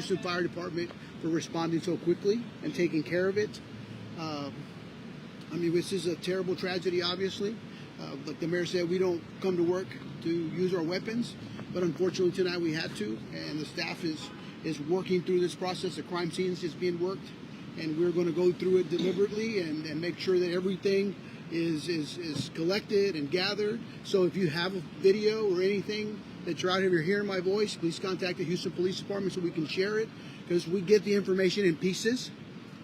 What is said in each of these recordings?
Houston Fire Department for responding so quickly and taking care of it. I mean, this is a terrible tragedy, obviously. Like the mayor said, we don't come to work to use our weapons, but unfortunately tonight we had to, and the staff is working through this process. The crime scenes is being worked, and we're going to go through it deliberately and make sure that everything is collected and gathered. So if you have a video or anything that you're out here, you're hearing my voice, please contact the Houston Police Department so we can share it, because we get the information in pieces.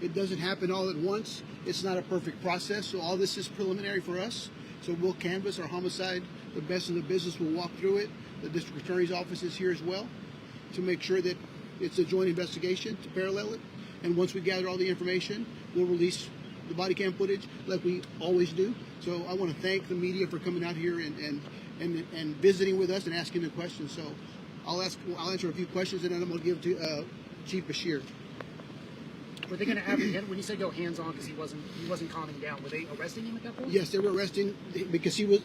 It doesn't happen all at once. It's not a perfect process, so all this is preliminary for us. So we'll canvass our homicide, the best in the business will walk through it. The district attorney's office is here as well to make sure that it's a joint investigation to parallel it. And once we gather all the information, we'll release the body cam footage like we always do. So I want to thank the media for coming out here and visiting with us and asking the questions. So I'll answer a few questions, and then I'm going to give to Chief Bashir. Were they going to have, when you said go hands-on because he wasn't calming down, were they arresting him at that point? Yes, they were arresting because he was,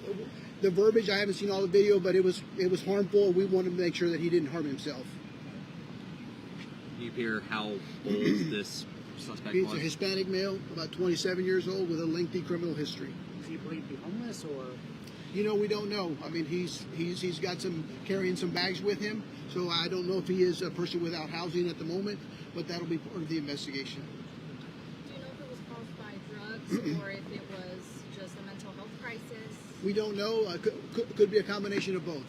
the verbiage, I haven't seen all the video, but it was harmful. We wanted to make sure that he didn't harm himself. Can you hear how old this suspect He's was? a Hispanic male, about 27 years old, with a lengthy criminal history. Do you believe he'd be homeless, or? You know, we don't know. I mean, he's got carrying some bags with him, so I don't know if he is a person without housing at the moment, but that'll be part of the investigation. Do you know if it was caused by drugs or if it was just a mental health crisis? We don't know. Could be a combination of both.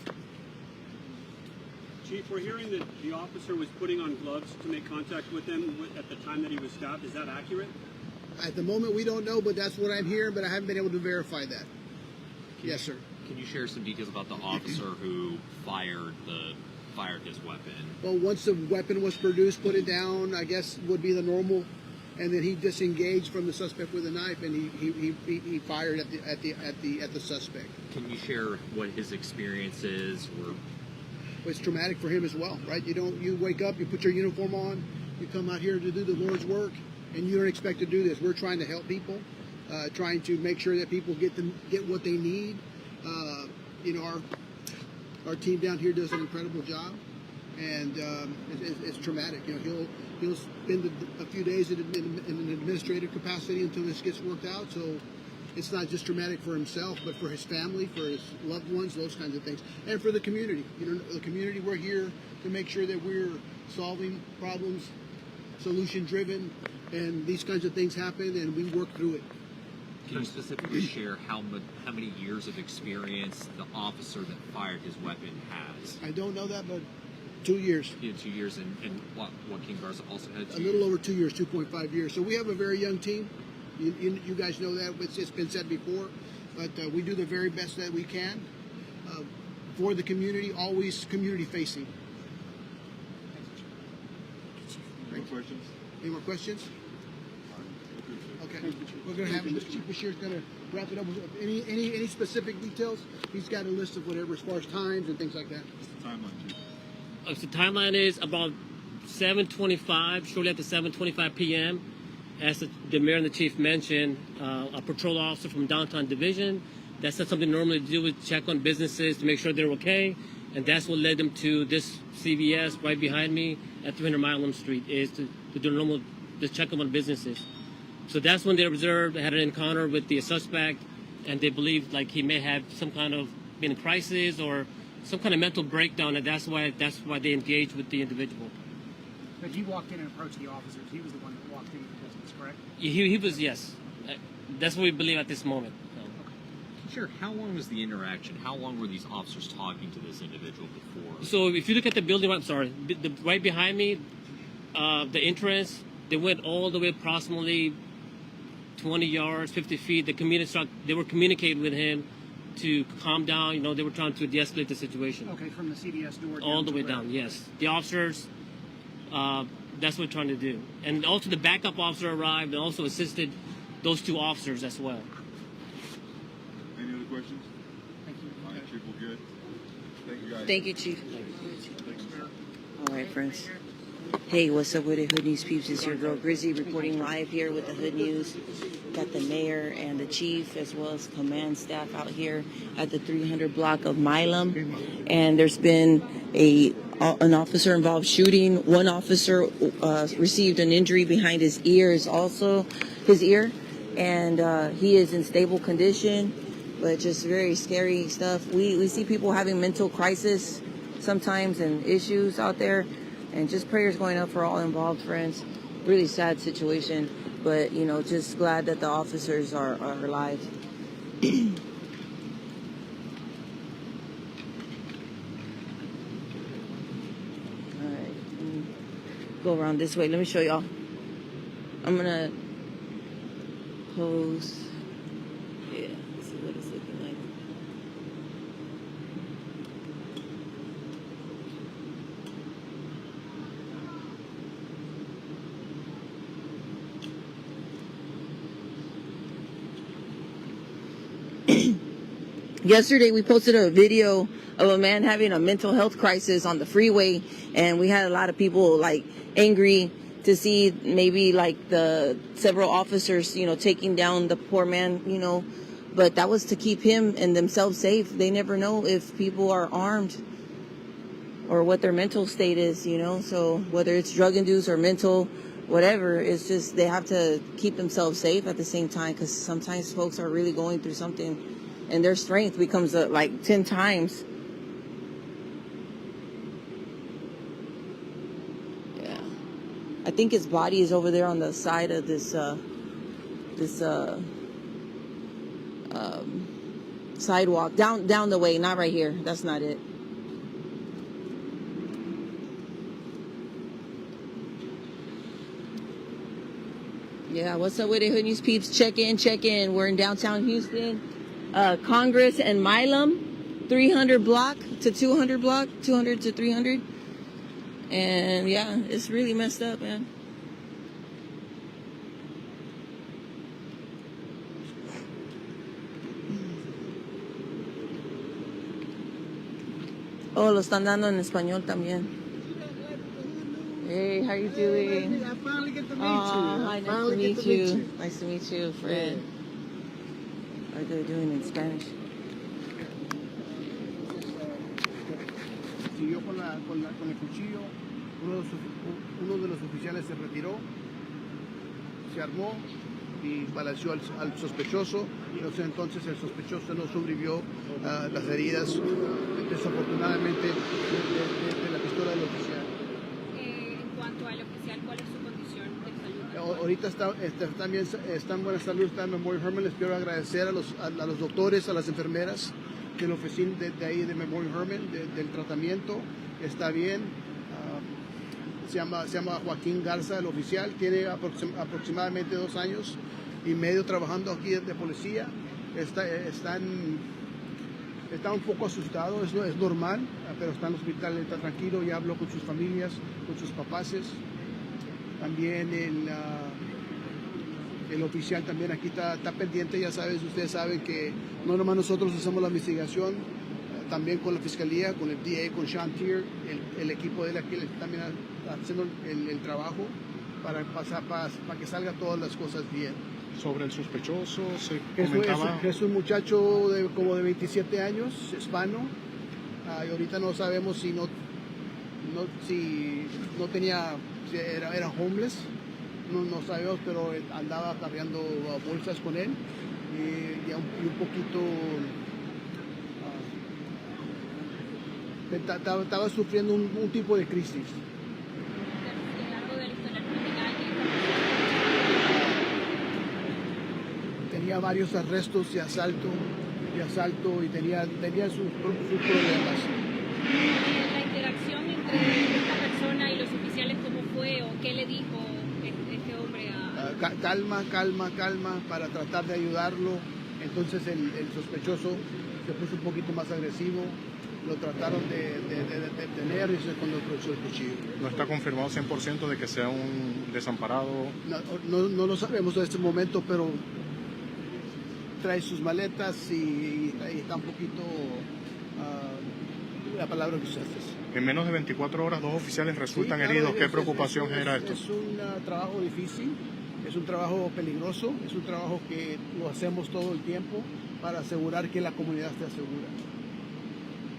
Chief, we're hearing that the officer was putting on gloves to make contact with him at the time that he was stabbed. Is that accurate? At the moment, we don't know, but that's what I'm hearing, but I haven't been able to verify that. Yes, sir. Can you share some details about the officer who fired his weapon? Well, once the weapon was produced, put it down, I guess would be the normal, and then he disengaged from the suspect with a knife, and he fired at the suspect. Can you share what his experiences were? It's traumatic for him as well, right? You wake up, you put your uniform on, you come out here to do the Lord's work, and you don't expect to do this. We're trying to help people, trying to make sure that people get what they need. You know, our team down here does an incredible job, and it's traumatic. You know, he'll spend a few days in an administrative capacity until this gets worked out. So it's not just traumatic for himself, but for his family, for his loved ones, those kinds of things, and for the community. You know, the community, we're here to make sure that we're solving problems, solution-driven, and these kinds of things happen, and we work through it. Can you specifically share how many years of experience the officer that fired his weapon has? I don't know that, but 2 years. He had 2 years, and Joaquin Garza also had 2 years? A little over 2 years, 2.5 years. So we have a very young team. You guys know that. It's been said before. But we do the very best that we can for the community, always community-facing. Any questions? Any more questions? Okay. We're going to have Chief Bashir's going to wrap it up with any specific details. He's got a list of whatever as far as times and things like that. What's the timeline, Chief? The timeline is about 7:25, shortly after 7:25 p.m. As the mayor and the chief mentioned, a patrol officer from downtown division, that's not something normally do, with check on businesses to make sure they're okay, and that's what led them to this CVS right behind me at 300 Milam Street, is to do normal, just check them on businesses. So that's when they observed, had an encounter with the suspect, and they believed like he may have some kind of been in crisis or some kind of mental breakdown, and that's why they engaged with the individual. But he walked in and approached the officers. He was the one that walked into the business, correct? He was, yes. That's what we believe at this moment. Sure. How long was the interaction? How long were these officers talking to this individual before? So if you look at the building, right behind me, the entrance, they went all the way approximately 20 yards, 50 feet. They were communicating with him to calm down. You know, they were trying to de-escalate the situation. Okay, from the CVS door all the way down, yes. The officers, that's what we're trying to do. And also the backup officer arrived and also assisted those two officers as well. Any other questions? Thank you. All right, Chief, we're good. Thank you, guys. Thank you, Chief. Thanks, Mayor. All right, friends. Hey, what's up with it, Hood News peeps? It's your girl Grizzy reporting live here with the Hood News. Got the mayor and the chief as well as command staff out here at the 300 block of Milam. And there's been an officer involved shooting. One officer received an injury behind his ears, also his ear. And he is in stable condition, but just very scary stuff. We see people having mental crisis sometimes and issues out there. And just prayers going up for all involved, friends. Really sad situation, but you know, just glad that the officers are alive. All right, go around this way. Let me show y'all. I'm gonna pose. Yeah, this is what it's looking like. Yesterday, we posted a video of a man having a mental health crisis on the freeway, and we had a lot of people like angry to see maybe like the several officers, you know, taking down the poor man, you know, but that was to keep him and themselves safe. They never know if people are armed or what their mental state is, you know, so whether it's drug induced or mental, whatever, it's just they have to keep themselves safe at the same time, because sometimes folks are really going through something and their strength becomes like 10 times. Yeah. I think his body is over there on the side of this sidewalk. Down the way, not right here. That's not it. Yeah, what's up with it, Hood News peeps? Check in. We're in downtown Houston. Congress and Milam, 300 block to 200 block, 200 to 300. And yeah, it's really messed up, man. Oh, lo están dando en español también. Hey, how you doing? I finally get to meet you. Hi, nice to meet you. Nice to meet you, friend. What are they doing in Spanish? Siguió con el cuchillo. Uno de los oficiales se retiró, se armó y balaceó al sospechoso. Entonces el sospechoso no sobrevivió las heridas, desafortunadamente, de la pistola del oficial. En cuanto al oficial, ¿cuál es su condición de salud? Ahorita está en buena salud, está en Memorial Hermann. Les quiero agradecer a los doctores, a las enfermeras de la oficina de ahí de Memorial Hermann, del tratamiento. Está bien. Se llama Joaquín Garza, el oficial. Tiene aproximadamente 2 años y medio trabajando aquí de policía. Está un poco asustado, es normal, pero está en el hospital, está tranquilo. Ya habló con sus familias, con sus papaces. También el oficial también aquí está pendiente. Ya ustedes saben que no nomás nosotros hacemos la investigación, también con la fiscalía, con el DA, con Sean Tier, el equipo de él aquí también haciendo el trabajo para que salga todas las cosas bien. Sobre el sospechoso, se Es comentaba... un muchacho como de 27 años, hispano, y ahorita no sabemos si no tenía, si era homeless, no sabemos, pero andaba cargando bolsas con él y un poquito estaba sufriendo un tipo de crisis. Tenía varios arrestos de asalto y tenía sus problemas. La interacción entre esta persona y los oficiales, ¿cómo fue o qué le dijo este hombre a...? Calma, para tratar de ayudarlo. Entonces el sospechoso se puso un poquito más agresivo. Lo trataron de detener y se cuando aprovechó el cuchillo. ¿No está confirmado 100% de que sea un desamparado? No lo sabemos en este momento, pero trae sus maletas y está un poquito, la palabra que usaste. En menos de 24 horas, 2 oficiales resultan Sí, claro, heridos. ¿Qué es- preocupación es- genera esto? Es un trabajo difícil, es un trabajo peligroso, es un trabajo que lo hacemos todo el tiempo para asegurar que la comunidad esté segura.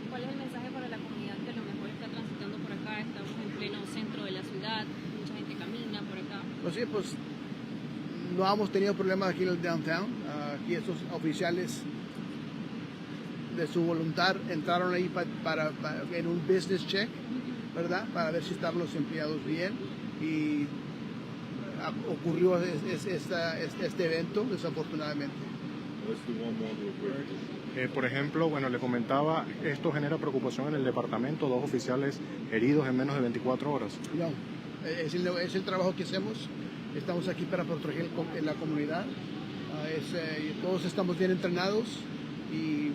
¿Cuál es el mensaje para la comunidad que a lo mejor está transitando por acá? Estamos en pleno centro de la ciudad, mucha gente camina por acá. Pues sí, pues no hemos tenido problemas aquí en el downtown. Aquí estos oficiales de su voluntad entraron ahí en un business check, ¿verdad? Para ver si estaban los empleados bien. Y ocurrió este evento, desafortunadamente. Let's do one more real quick. Por ejemplo, bueno, le comentaba, esto genera preocupación en el departamento, 2 oficiales heridos en menos de 24 horas. No, es el trabajo que hacemos. Estamos aquí para proteger la comunidad. Todos estamos bien entrenados y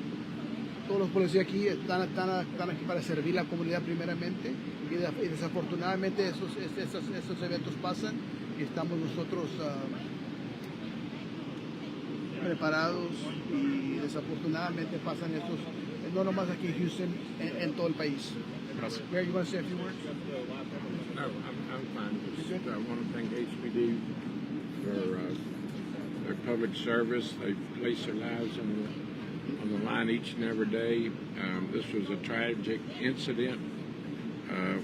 todos los policías aquí están aquí para servir la comunidad primeramente. Y desafortunadamente estos eventos pasan y estamos nosotros preparados y desafortunadamente pasan estos, no nomás aquí en Houston, en todo el país. Gracias. Mayor, you want to say a few words? No, I'm fine. Just want to thank HPD for their public service. They place their lives on the line each and every day. This was a tragic incident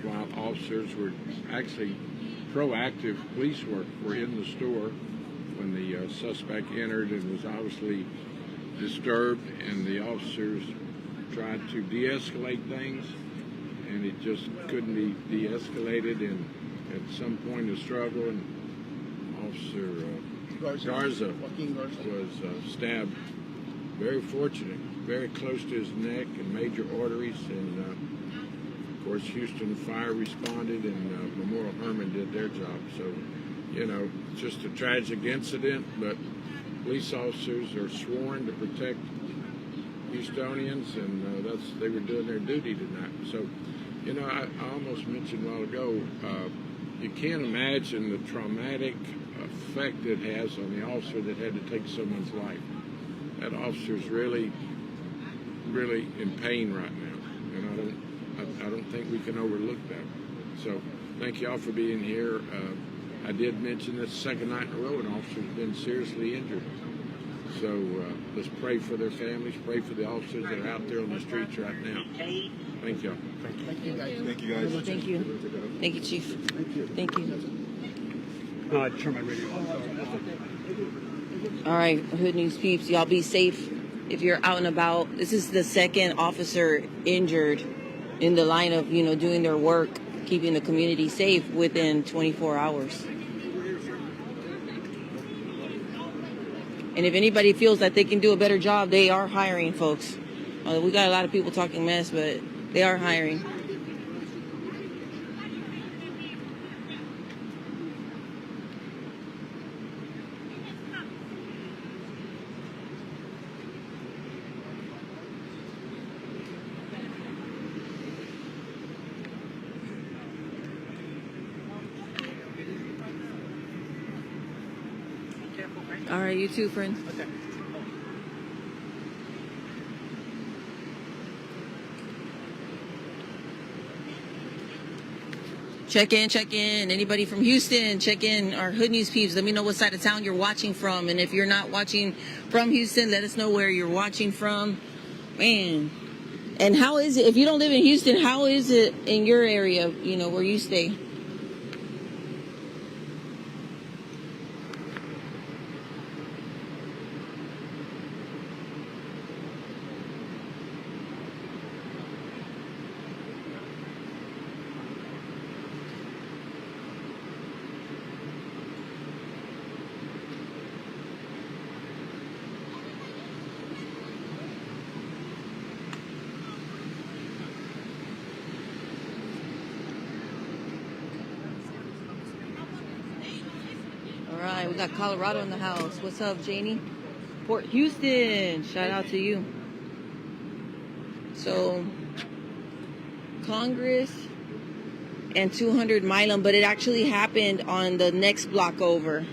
while officers were actually proactive police work were in the store when the suspect entered and was obviously disturbed, and the officers tried to de-escalate things, and it just couldn't be de-escalated, and at some point of struggle, and Officer Garza was stabbed. Very fortunate, very close to his neck and major arteries, and of course Houston Fire responded, and Memorial Hermann did their job. So, you know, it's just a tragic incident, but police officers are sworn to protect Houstonians, and they were doing their duty tonight. So, you know, I almost mentioned a while ago, you can't imagine the traumatic effect it has on the officer that had to take someone's life. That officer's really, really in pain right now, and I don't think we can overlook that. So, thank you all for being here. I did mention this second night in a row an officer's been seriously injured. So let's pray for their families, pray for the officers that are out there on the streets right now. Thank y'all. Thank you, guys. Thank you, guys. Thank you. Thank you, Chief. Thank you. Turn my radio on. All right, Hood News peeps, y'all be safe if you're out and about. This is the second officer injured in the line of, you know, doing their work, keeping the community safe within 24 hours. And if anybody feels that they can do a better job, they are hiring, folks. We got a lot of people talking mess, but they are hiring. All right, you too, friend. Okay. Check in. Anybody from Houston, check in. Our Hood News peeps, let me know what side of town you're watching from. And if you're not watching from Houston, let us know where you're watching from. Man. And how is it, if you don't live in Houston, how is it in your area, you know, where you stay? All right, we got Colorado in the house. What's up, Janie? Port Houston, shout out to you. So, Congress and 200 Milam, but it actually happened on the next block over.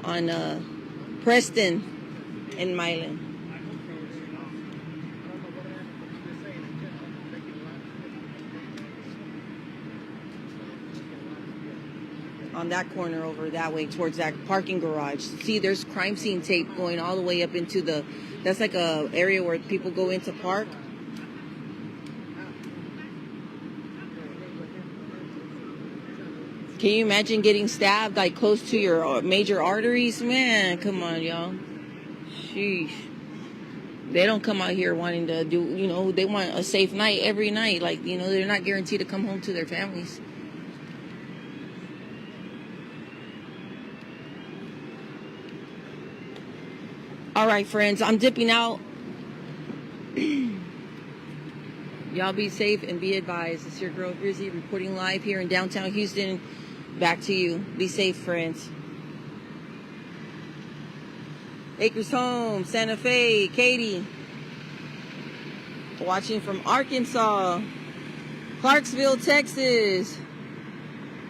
On Preston and Milam. on that corner over that way towards that parking garage. See, there's crime scene tape going all the way up into that's like a area where people go in to park. Can you imagine getting stabbed like close to your major arteries? Man, come on, y'all. Sheesh. They don't come out here wanting to do, you know, they want a safe night every night. Like, you know, they're not guaranteed to come home to their families. All right, friends, I'm dipping out. Y'all be safe and be advised. It's your girl Grizzy reporting live here in downtown Houston. Back to you. Be safe, friends. Acres Home, Santa Fe, Katie. Watching from Arkansas, Clarksville, Texas,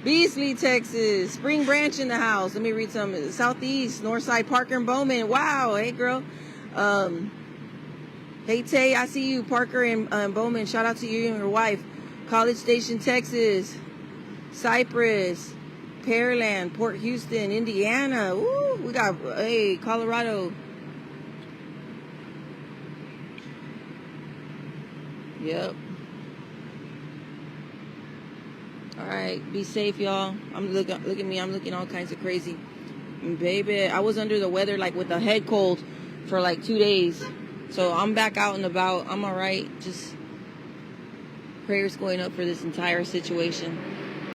Beasley, Texas, Spring Branch in the house. Let me read some. Southeast, Northside, Parker and Bowman. Wow, hey girl. Hey Tay, I see you, Parker and Bowman. Shout out to you and your wife. College Station, Texas, Cypress, Pearland, Port Houston, Indiana. Ooh, we got, hey, Colorado. Yep. All right, be safe, y'all. Look at me. I'm looking all kinds of crazy. Baby, I was under the weather, like with a head cold for like 2 days. So I'm back out and about. I'm all right. Just prayers going up for this entire situation.